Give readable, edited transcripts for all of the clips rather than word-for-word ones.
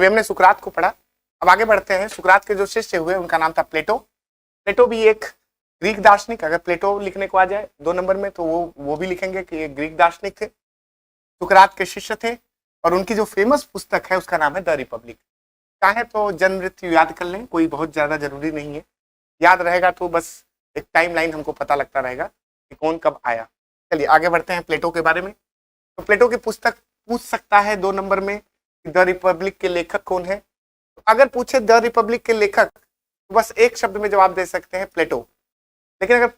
हमने सुकरात को पढ़ा। अब आगे बढ़ते हैं। सुकरात के जो शिष्य हुए उनका नाम था प्लेटो। प्लेटो भी एक ग्रीक दार्शनिक, अगर प्लेटो लिखने को आ जाए 2 नंबर में तो वो भी लिखेंगे कि एक ग्रीक दार्शनिक थे, सुकरात के शिष्य थे। और उनकी जो फेमस पुस्तक है उसका नाम है द रिपब्लिक। चाहे तो जन्म मृत्यु याद कर लें, कोई बहुत ज्यादा जरूरी नहीं है, याद रहेगा तो बस एक टाइम लाइन हमको पता लगता रहेगा कि कौन कब आया। चलिए आगे बढ़ते हैं प्लेटो के बारे में। तो प्लेटो की पुस्तक पूछ सकता है 2 नंबर में कि द रिपब्लिक के लेखक कौन है। तो अगर पूछे द रिपब्लिक के लेखक तो बस एक शब्द में जवाब दे सकते हैं प्लेटो। लेकिन अगर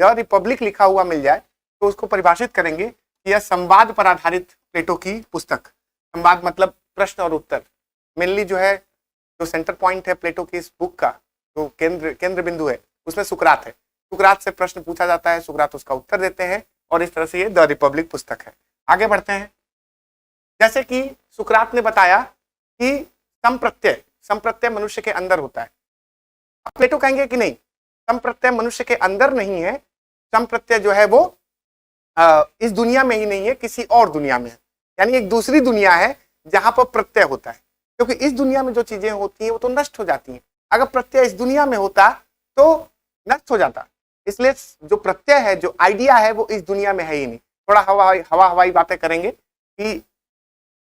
द रिपब्लिक लिखा हुआ मिल जाए तो उसको परिभाषित करेंगे कि यह संवाद पर आधारित प्लेटो की पुस्तक। संवाद मतलब प्रश्न और उत्तर। मेनली जो है, जो सेंटर पॉइंट है प्लेटो की इस बुक का, जो केंद्र बिंदु है उसमें सुकरात है। सुकरात से प्रश्न पूछा जाता है, सुकरात उसका उत्तर देते हैं, और इस तरह से ये द रिपब्लिक पुस्तक है। आगे बढ़ते हैं। जैसे कि सुकरात ने बताया कि संप्रत्यय मनुष्य के अंदर होता है। अब प्लेटो कहेंगे कि नहीं, संप्रत्यय मनुष्य के अंदर नहीं है, संप्रत्यय जो है वो इस दुनिया में ही नहीं है, किसी और दुनिया में है। यानी एक दूसरी दुनिया है जहां पर प्रत्यय होता है, क्योंकि इस दुनिया में जो चीजें होती हैं वो तो नष्ट हो जाती हैं। अगर प्रत्यय इस दुनिया में होता तो नष्ट हो जाता। इसलिए जो प्रत्यय है, जो आइडिया है, वो इस दुनिया में है ही नहीं। थोड़ा हवाई बातें करेंगे कि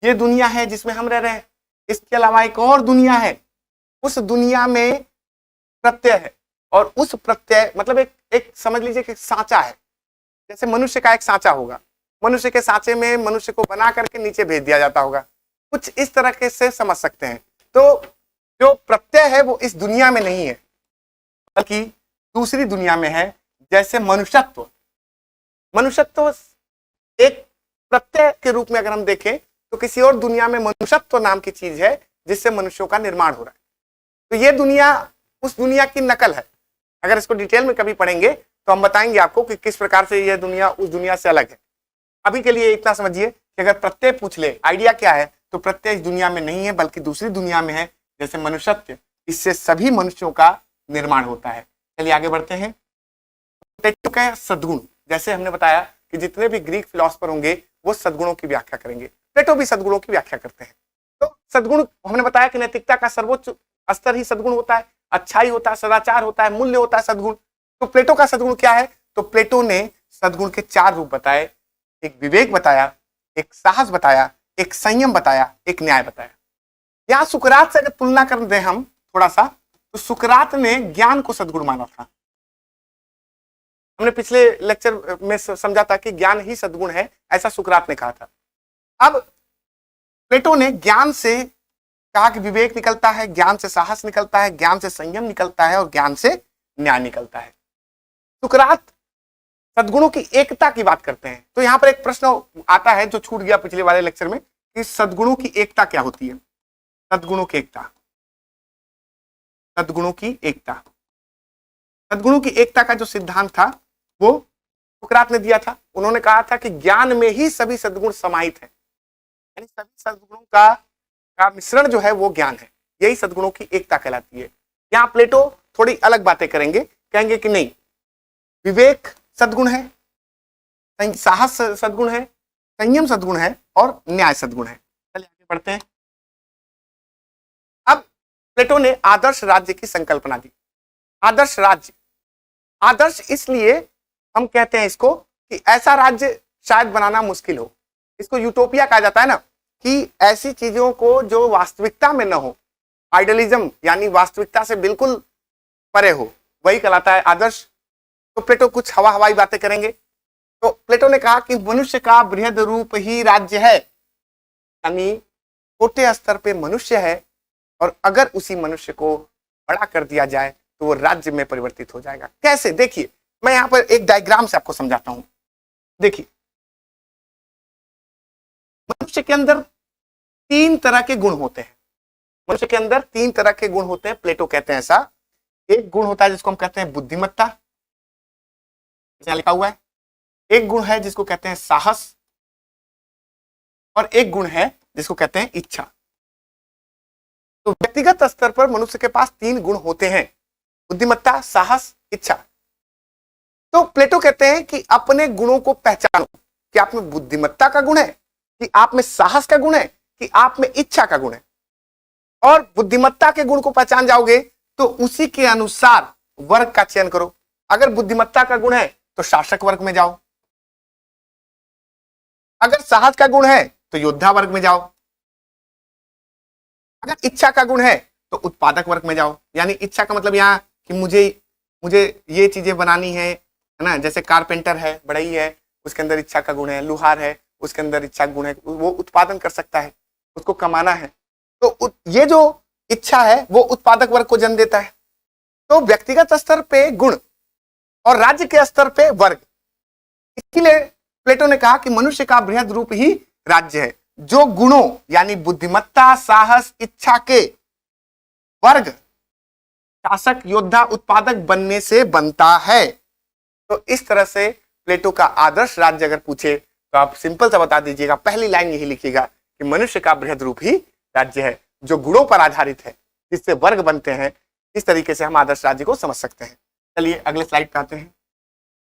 ये दुनिया है जिसमें हम रह रहे हैं, इसके अलावा एक और दुनिया है, उस दुनिया में प्रत्यय है। और उस प्रत्यय मतलब एक समझ लीजिए कि सांचा है। जैसे मनुष्य का एक सांचा होगा, मनुष्य के सांचे में मनुष्य को बना करके नीचे भेज दिया जाता होगा, कुछ इस तरह के से समझ सकते हैं। तो जो प्रत्यय है वो इस दुनिया में नहीं है, बल्कि दूसरी दुनिया में है। जैसे मनुष्यत्व एक प्रत्यय के रूप में अगर हम देखें तो किसी और दुनिया में मनुष्यत्व नाम की चीज है जिससे मनुष्यों का निर्माण हो रहा है। तो ये दुनिया उस दुनिया की नकल है। अगर इसको डिटेल में कभी पढ़ेंगे तो हम बताएंगे आपको कि किस प्रकार से यह दुनिया उस दुनिया से अलग है। अभी के लिए इतना समझिए कि अगर प्रत्यय पूछ ले आइडिया क्या है, तो प्रत्यय इस दुनिया में नहीं है बल्कि दूसरी दुनिया में है, जैसे मनुष्यत्व, इससे सभी मनुष्यों का निर्माण होता है। चलिए आगे बढ़ते हैं। प्लेटो का सद्गुण, जैसे हमने बताया कि जितने भी ग्रीक फिलोसफर होंगे वो सद्गुणों की व्याख्या करेंगे, प्लेटो भी सद्गुणों की व्याख्या करते हैं। तो सद्गुण हमने बताया कि नैतिकता का सर्वोच्च स्तर ही सद्गुण होता है, अच्छाई होता है, सदाचार होता है, मूल्य होता है सद्गुण। तो प्लेटो का सद्गुण क्या है? तो प्लेटो ने सद्गुण के 4 रूप बताए। एक विवेक बताया, एक साहस बताया, एक संयम बताया, एक न्याय बताया। यहां सुकरात से अगर तुलना कर दें हम थोड़ा सा, तो सुकरात ने ज्ञान को सद्गुण माना था। हमने पिछले लेक्चर में समझा था कि ज्ञान ही सद्गुण है, ऐसा सुकरात ने कहा था। अब प्लेटो ने ज्ञान से कहा कि विवेक निकलता है, ज्ञान से साहस निकलता है, ज्ञान से संयम निकलता है और ज्ञान से न्याय निकलता है। सुकरात सद्गुणों की एकता की बात करते हैं। तो यहां पर एक प्रश्न आता है जो छूट गया पिछले वाले लेक्चर में कि सद्गुणों की एकता क्या होती है। सद्गुणों की एकता, सद्गुणों की एकता, सद्गुणों की एकता का जो सिद्धांत था वो सुकरात ने दिया था। उन्होंने कहा था कि ज्ञान में ही सभी सद्गुण समाहित है, यानी सभी सद्गुणों का मिश्रण जो है वो ज्ञान है, यही सद्गुणों की एकता कहलाती है। यहां प्लेटो थोड़ी अलग बातें करेंगे, कहेंगे कि नहीं, विवेक सद्गुण है, साहस सद्गुण है, संयम सद्गुण है और न्याय सद्गुण है। चलिए आगे बढ़ते हैं। अब प्लेटो ने आदर्श राज्य की संकल्पना दी। आदर्श राज्य, आदर्श इसलिए हम कहते हैं इसको कि ऐसा राज्य शायद बनाना मुश्किल हो, इसको यूटोपिया कहा जाता है ना, कि ऐसी चीजों को जो वास्तविकता में न हो, आइडियलिज्म यानी वास्तविकता से बिल्कुल परे हो, वही कहलाता है आदर्श। तो प्लेटो कुछ हवाई बातें करेंगे। तो प्लेटो ने कहा कि मनुष्य का बृहद रूप ही राज्य है, यानी छोटे स्तर पे मनुष्य है और अगर उसी मनुष्य को बड़ा कर दिया जाए तो वो राज्य में परिवर्तित हो जाएगा। कैसे? देखिए, मैं यहां पर एक डायग्राम से आपको समझाता हूं। देखिए, मनुष्य के अंदर 3 तरह के गुण होते हैं। मनुष्य के अंदर 3 तरह के गुण होते हैं, प्लेटो कहते हैं ऐसा। एक गुण होता है जिसको हम कहते हैं बुद्धिमत्ता, यहां लिखा हुआ है। एक गुण है जिसको कहते हैं साहस, और एक गुण है जिसको कहते हैं इच्छा। तो व्यक्तिगत स्तर पर मनुष्य के पास 3 गुण होते हैं, बुद्धिमत्ता, साहस, इच्छा। तो प्लेटो कहते हैं कि अपने गुणों को पहचानो कि आप में बुद्धिमत्ता का गुण है, कि आप में साहस का गुण है, कि आप में इच्छा का गुण है। और बुद्धिमत्ता के गुण को पहचान जाओगे तो उसी के अनुसार वर्ग का चयन करो। अगर बुद्धिमत्ता का गुण है तो शासक वर्ग में जाओ, अगर साहस का गुण है तो योद्धा वर्ग में जाओ, अगर इच्छा का गुण है तो उत्पादक वर्ग में जाओ। यानी इच्छा का मतलब यहाँ कि मुझे ये चीजें बनानी है ना, जैसे कारपेंटर है, बढ़ई है, उसके अंदर इच्छा का गुण है, लुहार है, उसके अंदर इच्छा का गुण है, वो उत्पादन कर सकता है, उसको कमाना है, तो ये जो इच्छा है वो उत्पादक वर्ग को जन्म देता है। तो व्यक्तिगत स्तर पे गुण और राज्य के स्तर पे वर्ग। इसलिए प्लेटो ने कहा कि मनुष्य का बृहद रूप ही राज्य है, जो गुणों यानी बुद्धिमत्ता, साहस, इच्छा के वर्ग शासक, योद्धा, उत्पादक बनने से बनता है। तो इस तरह से प्लेटो का आदर्श राज्य अगर पूछे तो आप सिंपल सा बता दीजिएगा, पहली लाइन यही लिखिएगा कि मनुष्य का बृहद रूप ही राज्य है, जो गुणों पर आधारित है, जिससे वर्ग बनते हैं। इस तरीके से हम आदर्श राज्य को समझ सकते हैं। चलिए अगले स्लाइड पे आते हैं।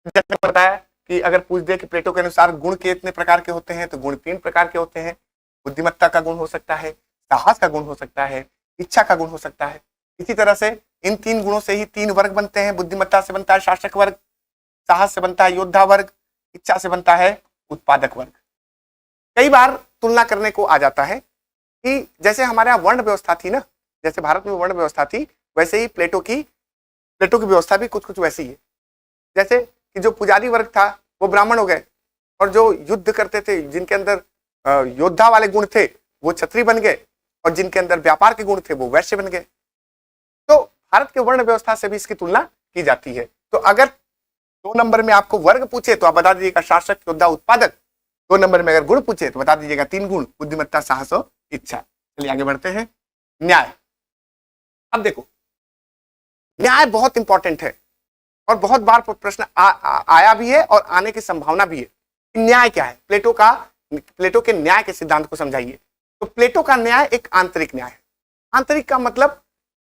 जैसे बताया कि अगर पूछ दे कि प्लेटो के अनुसार गुण कितने प्रकार के होते हैं, तो गुण 3 प्रकार के होते हैं। बुद्धिमत्ता का गुण हो सकता है, साहस का गुण हो सकता है, इच्छा का गुण हो सकता है। इसी तरह से इन 3 गुणों से ही 3 वर्ग बनते हैं। बुद्धिमत्ता से बनता है शासक वर्ग, साहस से बनता है योद्धा वर्ग, इच्छा से बनता है उत्पादक वर्ग। कई बार तुलना करने को आ जाता है कि जैसे हमारे यहाँ वर्ण व्यवस्था थी ना, जैसे भारत में वर्ण व्यवस्था थी, वैसे ही प्लेटो की व्यवस्था भी कुछ वैसी है। जैसे कि जो पुजारी वर्ग था वो ब्राह्मण हो गए, और जो युद्ध करते थे, जिनके अंदर योद्धा वाले गुण थे, वो क्षत्रिय बन गए, और जिनके अंदर व्यापार के गुण थे वो वैश्य बन गए। तो भारत के वर्ण व्यवस्था से भी इसकी तुलना की जाती है। तो अगर 2 नंबर में आपको वर्ग पूछे तो आप बता दीजिएगा शासक, योद्धा, उत्पादक। 2 नंबर में अगर गुण पूछे तो बता दीजिएगा 3 गुण, बुद्धिमत्ता, साहस और इच्छा। चलिए आगे बढ़ते हैं। न्याय। अब देखो, न्याय बहुत इंपॉर्टेंट है और बहुत बार प्रश्न आया भी है और आने की संभावना भी है। न्याय क्या है? प्लेटो के न्याय के सिद्धांत को समझाइए। तो प्लेटो का न्याय एक आंतरिक न्याय है। आंतरिक का मतलब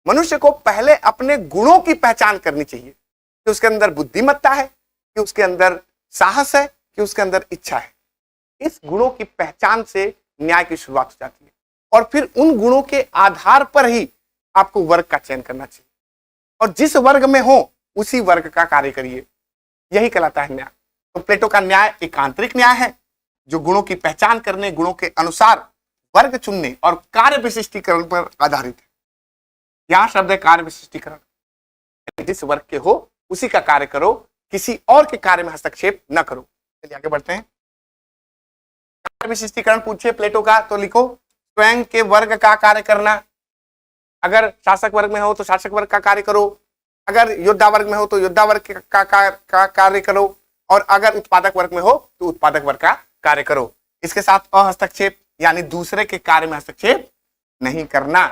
मनुष्य को पहले अपने गुणों की पहचान करनी चाहिए कि उसके अंदर बुद्धिमत्ता है, कि उसके अंदर साहस है, कि उसके अंदर इच्छा है। इस गुणों की पहचान से न्याय की शुरुआत हो जाती है, और फिर उन गुणों के आधार पर ही आपको वर्ग का चयन करना चाहिए, और जिस वर्ग में हो उसी वर्ग का कार्य करिए। यही कहलाता है न्याय। तो प्लेटो का न्याय एक आंतरिक न्याय है, जो गुणों की पहचान करने, गुणों के अनुसार वर्ग चुनने और कार्य विशिष्टीकरण पर आधारित है। यहां शब्द है कार्य विशिष्टीकरण। जिस वर्ग के हो उसी का कार्य करो, किसी और के कार्य में हस्तक्षेप न करो। चलिए आगे बढ़ते हैं। कार्य विशिष्टीकरण पूछे प्लेटो का तो लिखो स्वयं के वर्ग का कार्य करना। अगर शासक वर्ग में हो तो शासक वर्ग का कार्य करो, अगर योद्धा वर्ग में हो तो योद्धा वर्ग का कार्य करो, और अगर उत्पादक वर्ग में हो तो उत्पादक वर्ग का कार्य करो। इसके साथ अहस्तक्षेप, यानी दूसरे के कार्य में हस्तक्षेप नहीं करना।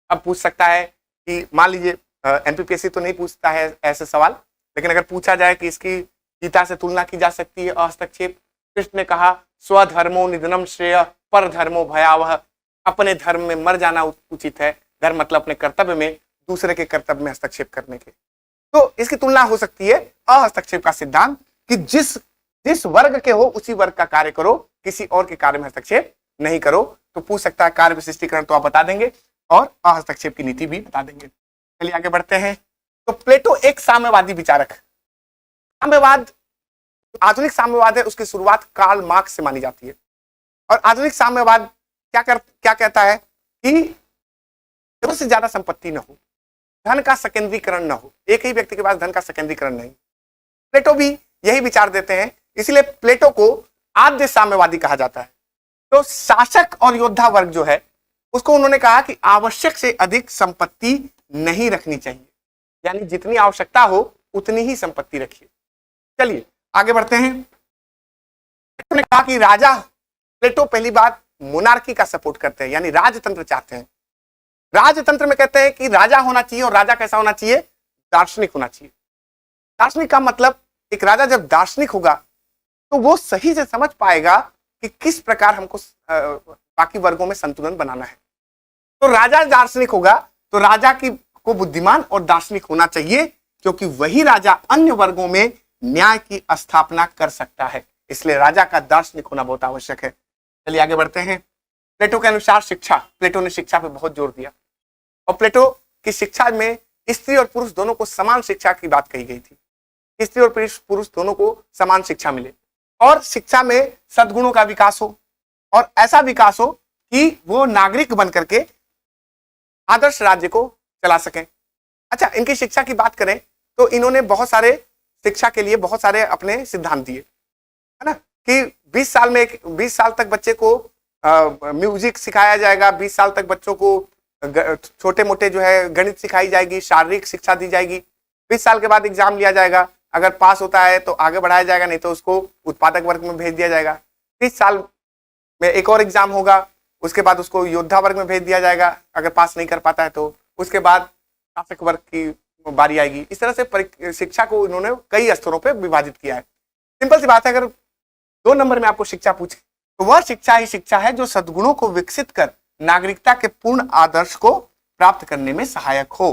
अब पूछ सकता है कि मान लीजिए एमपीपीएससी तो नहीं पूछता है ऐसे सवाल, लेकिन अगर पूछा जाए कि इसकी गीता से तुलना की जा सकती है अहस्तक्षेप। कृष्ण ने कहा स्वधर्मो निधनम श्रेय पर धर्मो भयावह, अपने धर्म में मर जाना उचित है। धर्म मतलब अपने कर्तव्य में दूसरे के कर्तव्य में हस्तक्षेप करने के। तो इसकी तुलना हो सकती है अहस्तक्षेप का सिद्धांत कि जिस वर्ग के हो उसी वर्ग का कार्य करो, किसी और के कार्य में हस्तक्षेप नहीं करो। तो पूछ सकता है कार्य विशिष्टीकरण तो आप बता देंगे और अहस्तक्षेप की नीति भी बता देंगे। चलिए आगे बढ़ते हैं। तो प्लेटो एक साम्यवादी विचारक है। साम्यवाद, आधुनिक साम्यवाद है, उसकी शुरुआत कार्ल मार्क्स से मानी जाती है। और आधुनिक साम्यवाद क्या कहता है कि जरूरत से ज्यादा संपत्ति न हो, धन का सकेंद्रीकरण न हो, एक ही व्यक्ति के पास धन का सकेंद्रीकरण नहीं। प्लेटो भी यही विचार देते हैं, इसलिए प्लेटो को आद्य साम्यवादी कहा जाता है। तो शासक और योद्धा वर्ग जो है उसको उन्होंने कहा कि आवश्यक से अधिक संपत्ति नहीं रखनी चाहिए, यानी जितनी आवश्यकता हो उतनी ही संपत्ति रखिए। चलिए आगे बढ़ते हैं। प्लेटो ने कहा कि राजा, प्लेटो पहली बात मोनार्की का सपोर्ट करते हैं, यानी राजतंत्र चाहते हैं। राजतंत्र में कहते हैं कि राजा होना चाहिए, और राजा कैसा होना चाहिए? दार्शनिक होना चाहिए। दार्शनिक का मतलब एक राजा जब दार्शनिक होगा तो वो सही से समझ पाएगा कि किस प्रकार हमको बाकी वर्गों में संतुलन बनाना है। तो राजा दार्शनिक होगा तो राजा को बुद्धिमान और दार्शनिक होना चाहिए, क्योंकि वही राजा अन्य वर्गों में न्याय की स्थापना कर सकता है। इसलिए राजा का दार्शनिक होना बहुत आवश्यक है। चलिए आगे बढ़ते हैं। प्लेटो के अनुसार शिक्षा, प्लेटो ने शिक्षा पे बहुत जोर दिया और प्लेटो की शिक्षा में स्त्री और पुरुष दोनों को समान शिक्षा की बात कही गई थी। स्त्री और पुरुष दोनों को समान शिक्षा मिले और शिक्षा में सद्गुणों का विकास हो और ऐसा विकास हो कि वो नागरिक बन करके आदर्श राज्य को चला सकें। अच्छा, इनकी शिक्षा की बात करें तो इन्होंने बहुत सारे शिक्षा के लिए बहुत सारे अपने सिद्धांत दिए, है ना, कि 20 साल तक बच्चे को म्यूजिक सिखाया जाएगा, 20 साल तक बच्चों को छोटे मोटे जो है गणित सिखाई जाएगी, शारीरिक शिक्षा दी जाएगी, 20 साल के बाद एग्जाम लिया जाएगा, अगर पास होता है तो आगे बढ़ाया जाएगा, नहीं तो उसको उत्पादक वर्ग में भेज दिया जाएगा। 30 साल में एक और एग्जाम होगा, उसके बाद उसको योद्धा वर्ग में भेज दिया जाएगा, अगर पास नहीं कर पाता है तो उसके बाद शासक वर्ग की बारी आएगी। इस तरह से शिक्षा को इन्होंने कई स्तरों पर विभाजित किया है। सिंपल सी बात है, अगर 2 नंबर में आपको शिक्षा पूछे तो वह शिक्षा ही शिक्षा है जो सद्गुणों को विकसित कर नागरिकता के पूर्ण आदर्श को प्राप्त करने में सहायक हो।